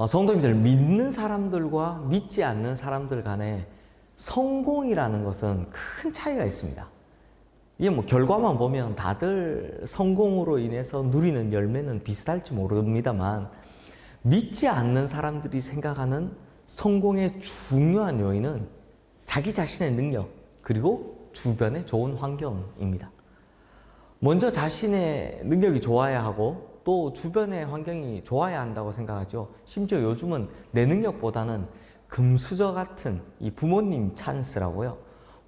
성도님들, 믿는 사람들과 믿지 않는 사람들 간에 성공이라는 것은 큰 차이가 있습니다. 이게 뭐 결과만 보면 다들 성공으로 인해서 누리는 열매는 비슷할지 모릅니다만, 믿지 않는 사람들이 생각하는 성공의 중요한 요인은 자기 자신의 능력, 그리고 주변의 좋은 환경입니다. 먼저 자신의 능력이 좋아야 하고 또 주변의 환경이 좋아야 한다고 생각하죠. 심지어 요즘은 내 능력보다는 금수저 같은 이 부모님 찬스라고요.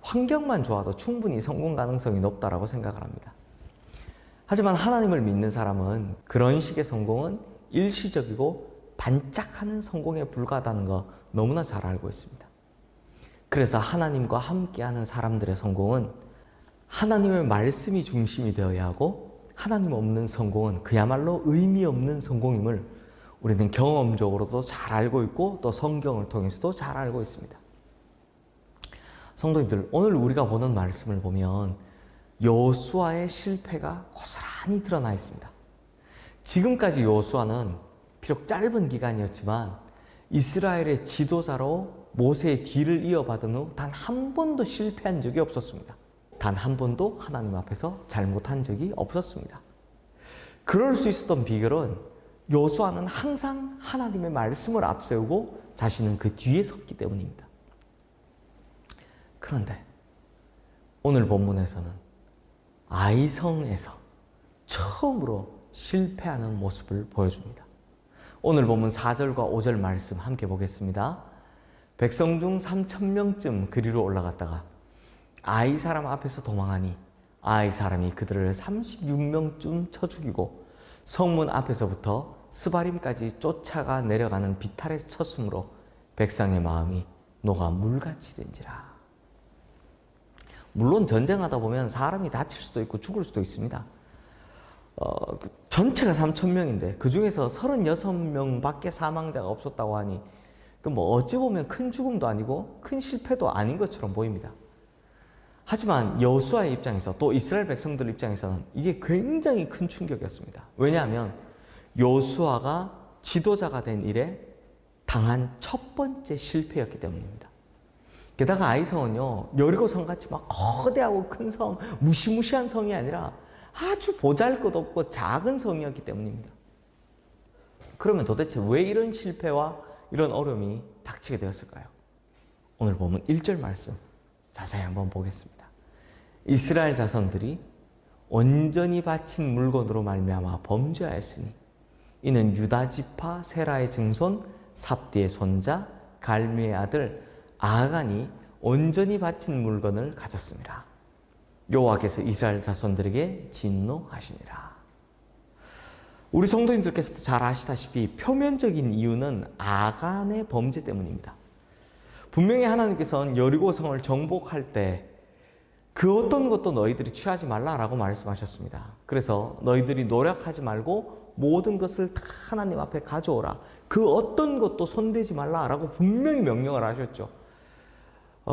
환경만 좋아도 충분히 성공 가능성이 높다고 생각을 합니다. 하지만 하나님을 믿는 사람은 그런 식의 성공은 일시적이고 반짝하는 성공에 불과하다는 거 너무나 잘 알고 있습니다. 그래서 하나님과 함께하는 사람들의 성공은 하나님의 말씀이 중심이 되어야 하고, 하나님 없는 성공은 그야말로 의미 없는 성공임을 우리는 경험적으로도 잘 알고 있고 또 성경을 통해서도 잘 알고 있습니다. 성도님들, 오늘 우리가 보는 말씀을 보면 여호수아의 실패가 고스란히 드러나 있습니다. 지금까지 여호수아는 비록 짧은 기간이었지만 이스라엘의 지도자로 모세의 뒤를 이어받은 후 단 한 번도 실패한 적이 없었습니다. 단 한 번도 하나님 앞에서 잘못한 적이 없었습니다. 그럴 수 있었던 비결은 여호수아는 항상 하나님의 말씀을 앞세우고 자신은 그 뒤에 섰기 때문입니다. 그런데 오늘 본문에서는 아이성에서 처음으로 실패하는 모습을 보여줍니다. 오늘 본문 4절과 5절 말씀 함께 보겠습니다. 백성 중 3,000명쯤 그리로 올라갔다가 아이 사람 앞에서 도망하니 아이 사람이 그들을 36명쯤 쳐 죽이고 성문 앞에서부터 스바림까지 쫓아가 내려가는 비탈에 쳤으므로 백성의 마음이 녹아 물같이 된지라. 물론 전쟁하다 보면 사람이 다칠 수도 있고 죽을 수도 있습니다. 전체가 3,000명인데 그 중에서 36명밖에 사망자가 없었다고 하니 뭐 어찌 보면 큰 죽음도 아니고 큰 실패도 아닌 것처럼 보입니다. 하지만 여호수아의 입장에서 또 이스라엘 백성들 입장에서는 이게 굉장히 큰 충격이었습니다. 왜냐하면 여호수아가 지도자가 된 이래 당한 첫 번째 실패였기 때문입니다. 게다가 아이성은요, 여리고성 같이 막 거대하고 큰 성, 무시무시한 성이 아니라 아주 보잘것없고 작은 성이었기 때문입니다. 그러면 도대체 왜 이런 실패와 이런 어려움이 닥치게 되었을까요? 오늘 보면 1절 말씀 자세히 한번 보겠습니다. 이스라엘 자손들이 온전히 바친 물건으로 말미암아 범죄하였으니 이는 유다 지파 세라의 증손 삽디의 손자 갈미의 아들 아간이 온전히 바친 물건을 가졌습니다. 여호와께서 이스라엘 자손들에게 진노하시니라. 우리 성도님들께서도 잘 아시다시피 표면적인 이유는 아간의 범죄 때문입니다. 분명히 하나님께서는 여리고성을 정복할 때 그 어떤 것도 너희들이 취하지 말라라고 말씀하셨습니다. 그래서 너희들이 노력하지 말고 모든 것을 다 하나님 앞에 가져오라. 그 어떤 것도 손대지 말라라고 분명히 명령을 하셨죠.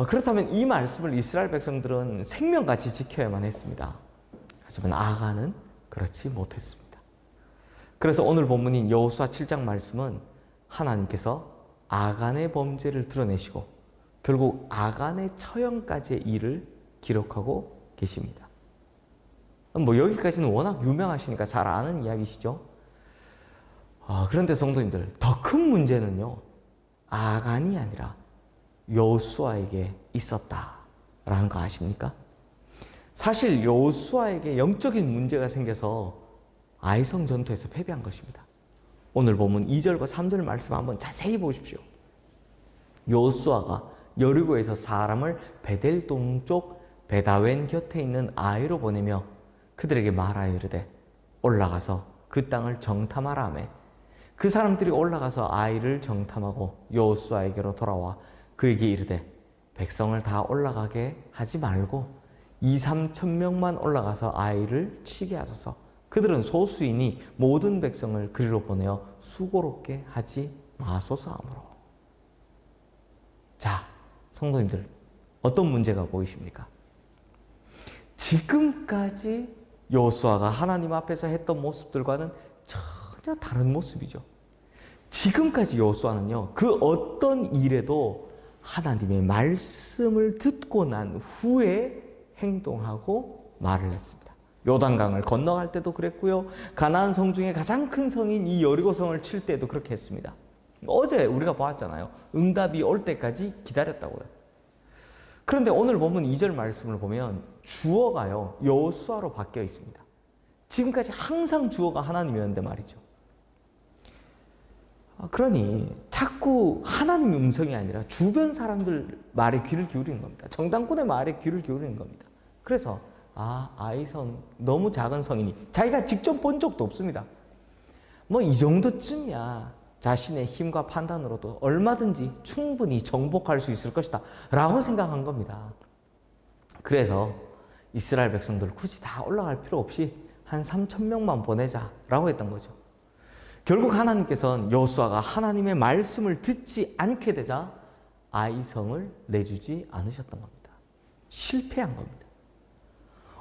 그렇다면 이 말씀을 이스라엘 백성들은 생명같이 지켜야만 했습니다. 하지만 아간은 그렇지 못했습니다. 그래서 오늘 본문인 여호수아 7장 말씀은 하나님께서 아간의 범죄를 드러내시고 결국 아간의 처형까지의 일을 기록하고 계십니다. 뭐 여기까지는 워낙 유명하시니까 잘 아는 이야기시죠. 그런데 성도님들, 더 큰 문제는요, 아간이 아니라 여호수아에게 있었다라는 거 아십니까? 사실 여호수아에게 영적인 문제가 생겨서 아이성 전투에서 패배한 것입니다. 오늘 보면 2절과 3절 말씀 한번 자세히 보십시오. 여호수아가 여리고에서 사람을 베델 동쪽 베다웬 곁에 있는 아이로 보내며 그들에게 말하여 이르되 올라가서 그 땅을 정탐하라 하매 그 사람들이 올라가서 아이를 정탐하고 여호수아에게로 돌아와 그에게 이르되 백성을 다 올라가게 하지 말고 2,000~3,000명만 올라가서 아이를 치게 하소서. 그들은 소수이니 모든 백성을 그리로 보내어 수고롭게 하지 마소서 하므로. 자, 성도님들, 어떤 문제가 보이십니까? 지금까지 여호수아가 하나님 앞에서 했던 모습들과는 전혀 다른 모습이죠. 지금까지 여호수아는요, 그 어떤 일에도 하나님의 말씀을 듣고 난 후에 행동하고 말을 했습니다. 요단강을 건너갈 때도 그랬고요. 가나안 성 중에 가장 큰 성인 이 여리고성을 칠 때도 그렇게 했습니다. 어제 우리가 보았잖아요. 응답이 올 때까지 기다렸다고요. 그런데 오늘 본문 2절 말씀을 보면 주어가요, 여호수아로 바뀌어 있습니다. 지금까지 항상 주어가 하나님이었는데 말이죠. 그러니 자꾸 하나님의 음성이 아니라 주변 사람들 말에 귀를 기울이는 겁니다. 정당군의 말에 귀를 기울이는 겁니다. 그래서 아이성 너무 작은 성이니 자기가 직접 본 적도 없습니다. 뭐 이 정도쯤이야 자신의 힘과 판단으로도 얼마든지 충분히 정복할 수 있을 것이다 라고 생각한 겁니다. 그래서 이스라엘 백성들 굳이 다 올라갈 필요 없이 한 3,000명만 보내자라고 했던 거죠. 결국 하나님께서는 여호수아가 하나님의 말씀을 듣지 않게 되자 아이성을 내주지 않으셨던 겁니다. 실패한 겁니다.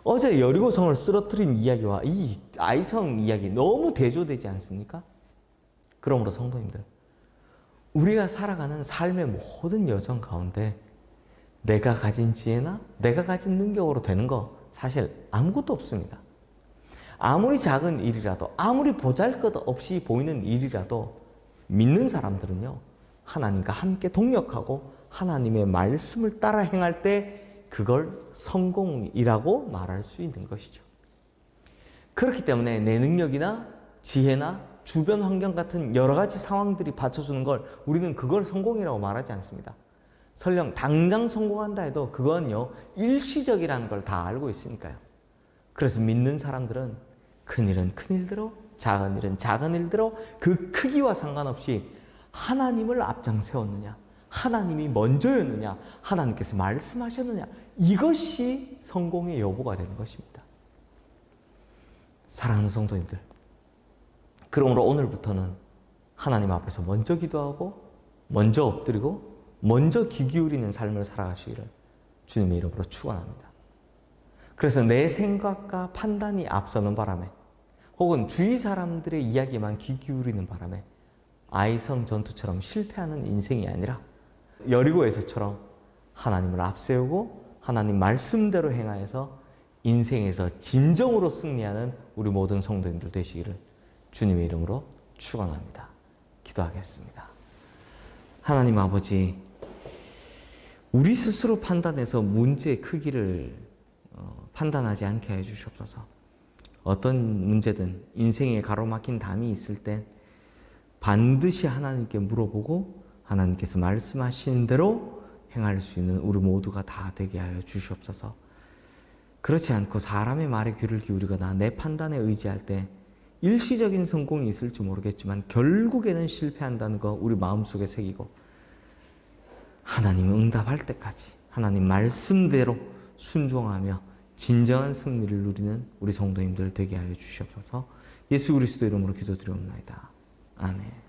어제 여리고성을 쓰러뜨린 이야기와 이 아이성 이야기 너무 대조되지 않습니까? 그러므로 성도님들, 우리가 살아가는 삶의 모든 여정 가운데 내가 가진 지혜나 내가 가진 능력으로 되는 거 사실 아무것도 없습니다. 아무리 작은 일이라도, 아무리 보잘것없이 보이는 일이라도 믿는 사람들은요, 하나님과 함께 동력하고 하나님의 말씀을 따라 행할 때 그걸 성공이라고 말할 수 있는 것이죠. 그렇기 때문에 내 능력이나 지혜나 주변 환경 같은 여러 가지 상황들이 받쳐주는 걸 우리는 그걸 성공이라고 말하지 않습니다. 설령 당장 성공한다 해도 그건요, 일시적이라는 걸 다 알고 있으니까요. 그래서 믿는 사람들은 큰 일은 큰 일대로, 작은 일은 작은 일대로 그 크기와 상관없이 하나님을 앞장 세웠느냐, 하나님이 먼저였느냐, 하나님께서 말씀하셨느냐, 이것이 성공의 여부가 되는 것입니다. 사랑하는 성도님들, 그러므로 오늘부터는 하나님 앞에서 먼저 기도하고 먼저 엎드리고 먼저 귀 기울이는 삶을 살아가시기를 주님의 이름으로 축원합니다. 그래서 내 생각과 판단이 앞서는 바람에 혹은 주위 사람들의 이야기만 귀 기울이는 바람에 아이성 전투처럼 실패하는 인생이 아니라 여리고에서처럼 하나님을 앞세우고 하나님 말씀대로 행하여서 인생에서 진정으로 승리하는 우리 모든 성도님들 되시기를 주님의 이름으로 축원합니다. 기도하겠습니다. 하나님 아버지, 우리 스스로 판단해서 문제의 크기를 판단하지 않게 해주시옵소서. 어떤 문제든 인생에 가로막힌 담이 있을 때 반드시 하나님께 물어보고 하나님께서 말씀하시는 대로 행할 수 있는 우리 모두가 다 되게 하여 주시옵소서. 그렇지 않고 사람의 말에 귀를 기울이거나 내 판단에 의지할 때 일시적인 성공이 있을지 모르겠지만 결국에는 실패한다는 거 우리 마음속에 새기고 하나님 응답할 때까지 하나님 말씀대로 순종하며 진정한 승리를 누리는 우리 성도님들 되게 하여 주시옵소서. 예수 그리스도 이름으로 기도드리옵나이다. 아멘.